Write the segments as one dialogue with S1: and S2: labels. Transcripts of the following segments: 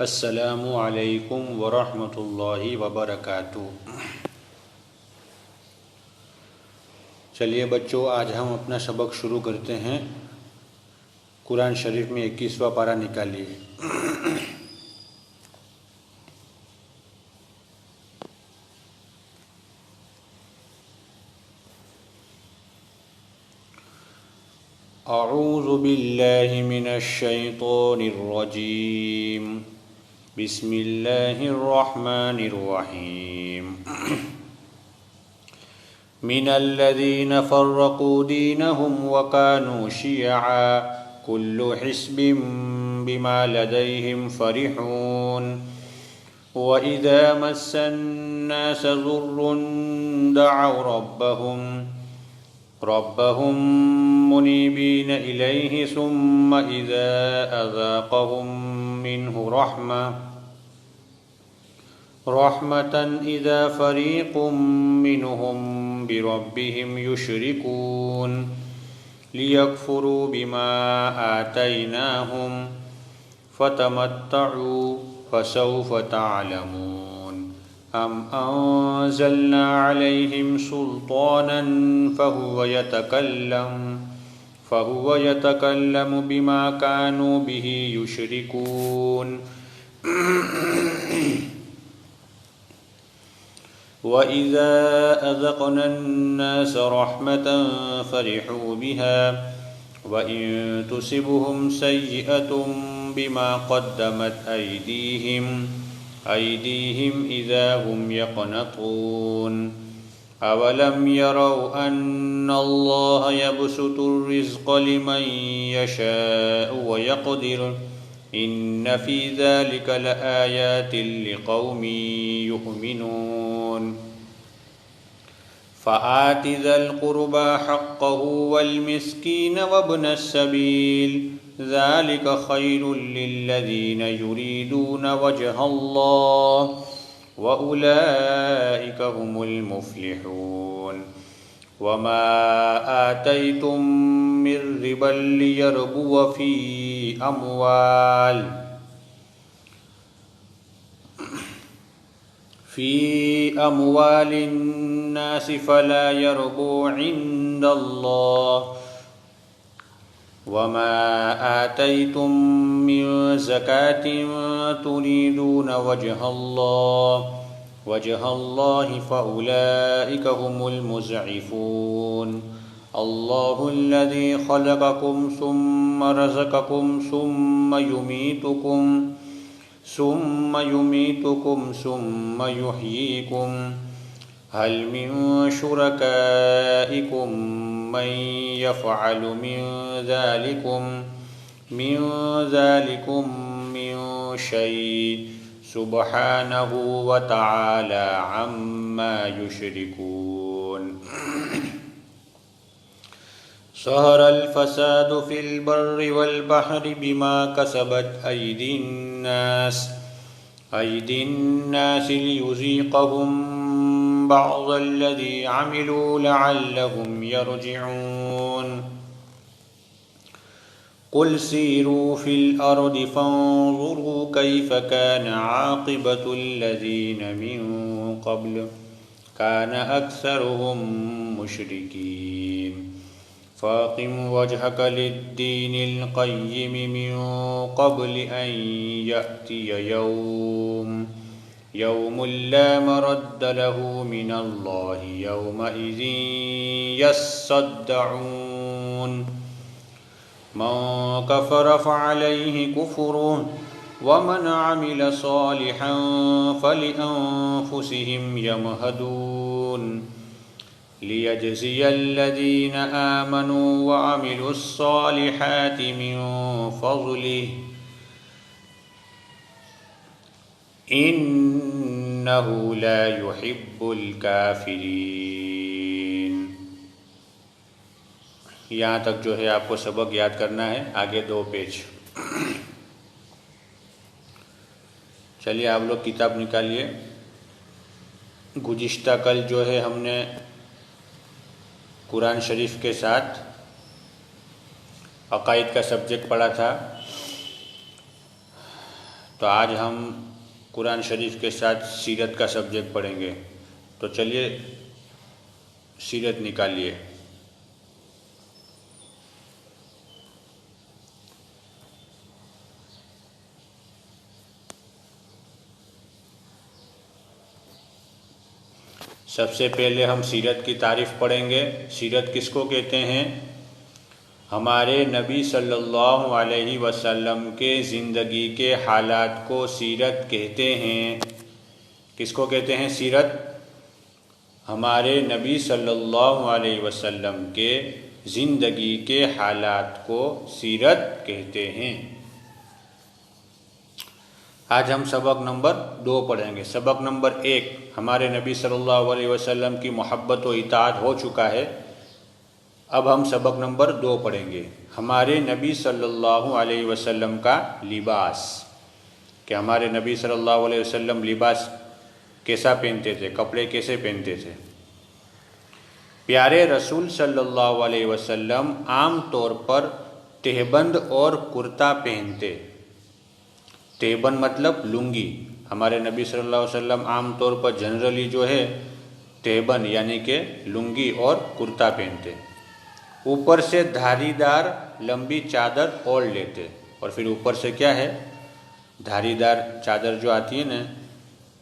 S1: अस्सलामु अलैकुम वरहमतुल्लाहि वबरकातुहू। चलिए बच्चों, आज हम अपना सबक शुरू करते हैं। कुरान शरीफ में 21वां पारा निकालिए। अऊज़ु बिल्लाहि मिनश शैतानिर रजीम। बिस्मिल्लाहिर रहमानिर रहीम। मिनल्लज़ीना फ़र्रक़ू दीनहुम व कानू शियआ कुल्लु हिस्बिम बिमा लदैहिम फ़रिहून। व इज़ा मस्सन्नास ज़ुर्रुन दअव रब्बहुम मुनीबीन इलैहि सुम्मा इज़ा अज़ाक़हुम मिन्हु रहमतन इज़ा फ़रीक़ुम मिन्हुम बिरब्बिहिम युशरिकून लियकफ़ुरू बिमा आतैनाहुम फ़तमत्तऊ फ़सौफ़ तअलमून। अम अंज़लना अलैहिम सुल्तानन फ़हुव यतकल्लम बिमा कानू बिही युशरिकून। व इज़ा अज़क़ना अन्नास रहमतन फ़रिहू बिहा व इन तुसिबहुम सय्यअतुम बिमा क़द्दमत अयदीहिम इज़ा हुम यक़नतून। अवलम यरौ अन्नल्लाह यबसुतुर रिज़्क़ लिमन यशाअ व यक़दिर इन्न फ़ी ज़ालिका लआयातिन लिक़ौमिन युमिनून। फ़आति ज़ल क़ुरबा हक़्क़हु वल मिस्कीन वब्नस सबील ज़ालिका ख़ैरुल लिल्लज़ीना युरीदून वजहल्लाह व उलाइका हुमुल मुफ़्लिहून। वमा आतैतुम मिर रिबल लियर्बुव फ़ी अम्वालिन नासि फ़ला यर्बु इंदल्लाह। वमा आतैतुम मिन ज़कातिन तुरीदून वजहल्लाहि फ़उलाइका हुमुल मुज़इफ़ून। अल्लाहुल्लज़ी ख़लक़कुम सुम्मा रज़क़कुम सुम्मा युमीतुकुम सुम्मा युह्यीकुम हल मिन शुरकाइकुम मन यफ़अलु मिन ज़ालिकुम मिन शैइन सुब्हानहु व तआला अम्मा युशरिकून। ज़हरल फ़सादु फ़िल बर्रि वल बहरि बिमा कसबत अयदीन्नास लियुज़ीक़हुम बअज़ल्लज़ी अमिलू लअल्लहुम यरजिऊन। क़ुल सीरू फ़िल अर्दि फ़न्ज़ुरू कैफ़ कान आक़िबतुल्लज़ीन मिन क़ब्ल कान अक्सरुहुम मुशरिकीन। फ़ाक़िम वजहक लिद्दीनिल क़य्यिम मिन क़ब्ल अन यअतिय यौमुन ला मरद्द लहु मिनल्लाहि यौमइज़िन यस्सद्दऊन। मन कफ़र फ़अलैहि कुफ़्रुहु व मन अमिल सालिहन फ़लिअन्फ़ुसिहिम यमहदून। लियजज़ियल्लज़ीन आमनू व अमिलुस्सालिहाति मिन फ़ज़्लिहि इन्नहु ला युहिब्बुल काफ़िरीन। यहाँ तक जो है आपको सबक याद करना है, आगे 2 पेज। चलिए आप लोग किताब निकालिए। गुज़िश्ता कल जो है हमने कुरान शरीफ के साथ अक़ाइद का सब्जेक्ट पढ़ा था। तो आज हम कुरान शरीफ के साथ सीरत का सब्जेक्ट पढ़ेंगे। तो चलिए सीरत निकालिए। सबसे पहले हम सीरत की तारीफ़ पढ़ेंगे। सीरत किसको कहते हैं? हमारे नबी सल्लल्लाहु अलैहि वसल्लम के ज़िंदगी के हालात को सीरत कहते हैं। किसको कहते हैं सीरत? हमारे नबी सल्लल्लाहु अलैहि वसल्लम के ज़िंदगी के हालात को सीरत कहते हैं। आज हम सबक नंबर 2 पढ़ेंगे। सबक नंबर 1 हमारे नबी सल्लल्लाहु अलैहि वसल्लम की मोहब्बत व इताअत हो चुका है। अब हम सबक नंबर 2 पढ़ेंगे। हमारे नबी सल्लल्लाहु अलैहि वसल्लम का लिबास। कि हमारे नबी सल्लल्लाहु अलैहि वसल्लम लिबास कैसा पहनते थे, कपड़े कैसे पहनते थे। प्यारे रसूल सल्लल्लाहु अलैहि वसल्लम आम तौर पर तहबंद और कुर्ता पहनते। तहबंद मतलब लुंगी। हमारे नबी सल्लल्लाहु अलैहि वसल्लम आम तौर पर जनरली जो है तहबंद यानी कि लुंगी और कुर्ता पहनते। ऊपर से धारीदार लंबी चादर ओढ़ लेते। और फिर ऊपर से क्या है, धारीदार चादर जो आती है ना,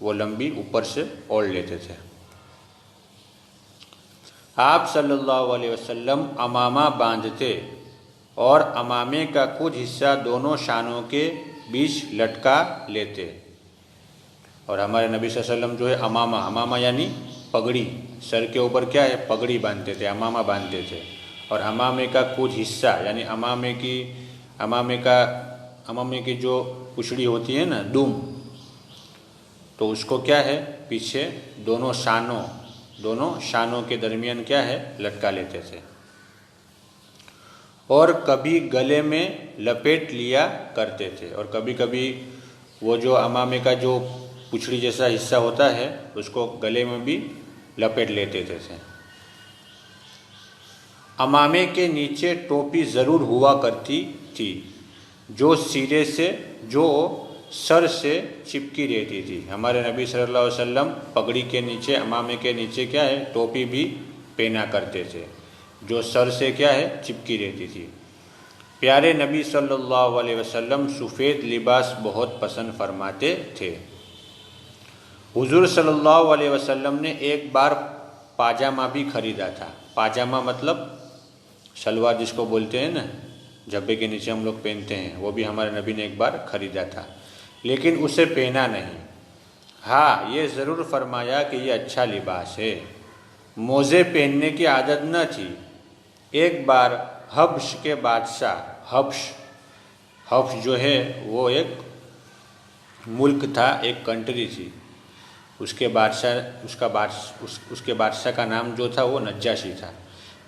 S1: वो लंबी ऊपर से ओढ़ लेते थे। आप सल्लल्लाहु अलैहि वसल्लम अमामा बांधते और अमामे का कुछ हिस्सा दोनों शानों के बीच लटका लेते। और हमारे नबी सल्लल्लाहु अलैहि वसल्लम जो है अमामा यानी पगड़ी, सर के ऊपर क्या है पगड़ी बांधते थे, अमामा बांधते थे। और अमामे का कुछ हिस्सा यानी अमामे की जो पुछड़ी होती है ना, दुम, तो उसको क्या है पीछे दोनों शानों के दरमियान क्या है लटका लेते थे। और कभी गले में लपेट लिया करते थे। और कभी कभी वो जो अमामे का जो पुछड़ी जैसा हिस्सा होता है उसको गले में भी लपेट लेते थे। अमामे के नीचे टोपी ज़रूर हुआ करती थी जो सर से चिपकी रहती थी। हमारे नबी सल्लल्लाहु अलैहि वसल्लम पगड़ी के नीचे, अमामे के नीचे क्या है टोपी भी पहना करते थे जो सर से क्या है चिपकी रहती थी। प्यारे नबी सल्लल्लाहु अलैहि वसल्लम सफ़ेद लिबास बहुत पसंद फरमाते थे। हुजूर सल्लल्लाहु अलैहि वसल्लम ने एक बार पाजामा भी खरीदा था। पाजामा मतलब शलवार जिसको बोलते हैं ना, जब्बे के नीचे हम लोग पहनते हैं, वो भी हमारे नबी ने एक बार ख़रीदा था, लेकिन उसे पहना नहीं। हाँ, ये ज़रूर फरमाया कि ये अच्छा लिबास है। मोज़े पहनने की आदत न थी। एक बार हब्श के बादशाह, हब्श जो है वो एक मुल्क था, एक कंट्री थी। उसके बादशाह का नाम जो था वो नज्जाशी था।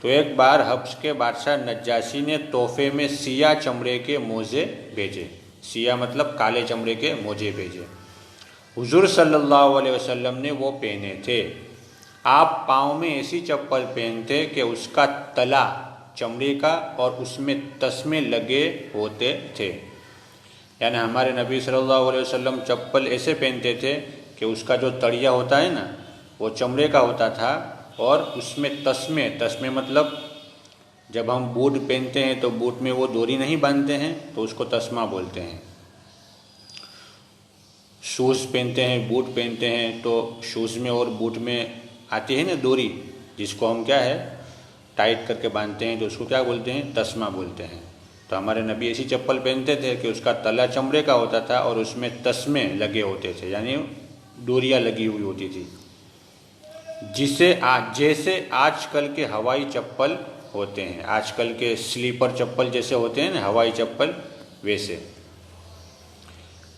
S1: तो एक बार हब्श के बादशाह नज्जाशी ने तोहफे में सिया चमड़े के मोज़े भेजे। सिया मतलब काले चमड़े के मोज़े भेजे। हुजूर सल्लल्लाहु अलैहि वसल्लम ने वो पहने थे। आप पाँव में ऐसी चप्पल पहनते कि उसका तला चमड़े का और उसमें तस्मे लगे होते थे। यानी हमारे नबी सल्लल्लाहु अलैहि वसल्लम चप्पल ऐसे पहनते थे कि उसका जो तड़िया होता है ना वो चमड़े का होता था और उसमें तस्मे मतलब जब हम बूट पहनते हैं तो बूट में वो डोरी नहीं बांधते हैं तो उसको तस्मा बोलते हैं। शूज़ पहनते हैं, बूट पहनते हैं तो शूज़ में और बूट में आती है ना डोरी, जिसको हम क्या है टाइट करके बांधते हैं, तो उसको क्या बोलते हैं तस्मा बोलते हैं। तो हमारे नबी ऐसी चप्पल पहनते थे कि उसका तला चमड़े का होता था और उसमें तस्मे लगे होते थे, यानी डोरियाँ लगी हुई होती थी, जैसे आजकल के हवाई चप्पल होते हैं, आजकल के स्लीपर चप्पल जैसे होते हैं ना हवाई चप्पल, वैसे।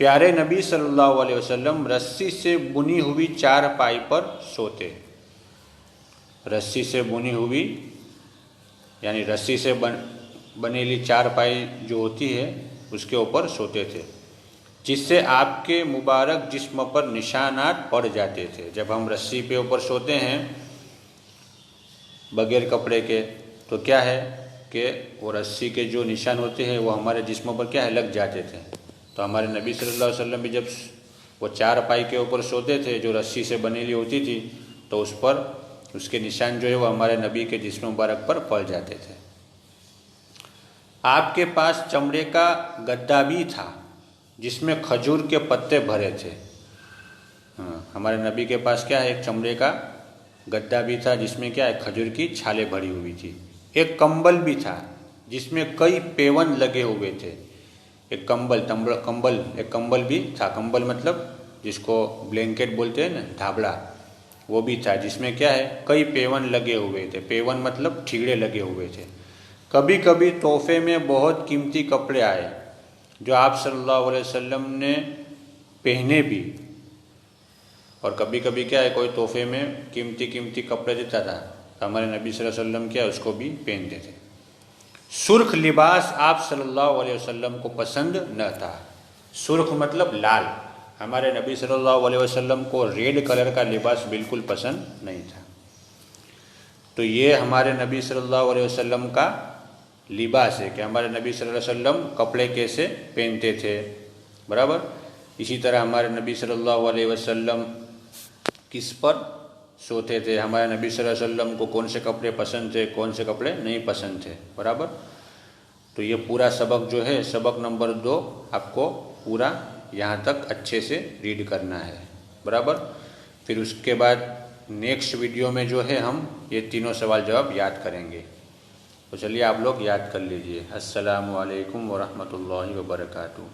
S1: प्यारे नबी सल्लल्लाहु अलैहि वसल्लम रस्सी से बुनी हुई चारपाई पर सोते। रस्सी से बुनी हुई यानी रस्सी से बनेली चारपाई जो होती है उसके ऊपर सोते थे, जिससे आपके मुबारक जिस्म पर निशानात पड़ जाते थे। जब हम रस्सी पे ऊपर सोते हैं बगैर कपड़े के तो क्या है कि वो रस्सी के जो निशान होते हैं वो हमारे जिस्म पर क्या है लग जाते थे। तो हमारे नबी सल्लल्लाहु अलैहि वसल्लम भी जब वो चारपाई के ऊपर सोते थे जो रस्सी से बनेली होती थी, तो उस पर उसके निशान जो है वो हमारे नबी के जिस्म मुबारक पर पड़ जाते थे। आपके पास चमड़े का गद्दा भी था जिसमें खजूर के पत्ते भरे थे। हाँ, हमारे नबी के पास क्या है, एक चमड़े का गद्दा भी था जिसमें क्या है, खजूर की छालें भरी हुई थी। एक कंबल भी था जिसमें कई पेवन लगे हुए थे। एक कंबल भी था। कंबल मतलब जिसको ब्लैंकेट बोलते हैं ना, धाबड़ा, वो भी था जिसमें क्या है, कई पेवन लगे हुए थे। पेवन मतलब ठीकड़े लगे हुए थे। कभी कभी तोहफे में बहुत कीमती कपड़े आए जो आप सल्लल्लाहु अलैहि वसल्लम ने पहने भी, और कभी कभी क्या है, कोई तोहफे में कीमती कपड़े देता था तो हमारे नबी सल्लल्लाहु अलैहि वसल्लम क्या है, उसको भी पहनते थे। सुर्ख लिबास आप सल्लल्लाहु अलैहि वसल्लम को पसंद न था। सुर्ख मतलब लाल। हमारे नबी सल्लल्लाहु अलैहि वसल्लम को रेड कलर का लिबास बिल्कुल पसंद नहीं था। तो ये हमारे नबी सल्लल्लाहु अलैहि वसल्लम का लिबास है कि हमारे नबी सल्लल्लाहु अलैहि वसल्लम कपड़े कैसे पहनते थे, बराबर। इसी तरह हमारे नबी सल्लल्लाहु अलैहि वसल्लम किस पर सोते थे, हमारे नबी सल्लल्लाहु अलैहि वसल्लम को कौन से कपड़े पसंद थे, कौन से कपड़े नहीं पसंद थे, बराबर। तो ये पूरा सबक जो है, सबक नंबर 2 आपको पूरा यहाँ तक अच्छे से रीड करना है, बराबर। फिर उसके बाद नेक्स्ट वीडियो में जो है हम ये तीनों सवाल जवाब याद करेंगे। तो चलिए आप लोग याद कर लीजिए। अस्सलामु अलैकुम वरहमतुल्लाहि वबरकातुहू।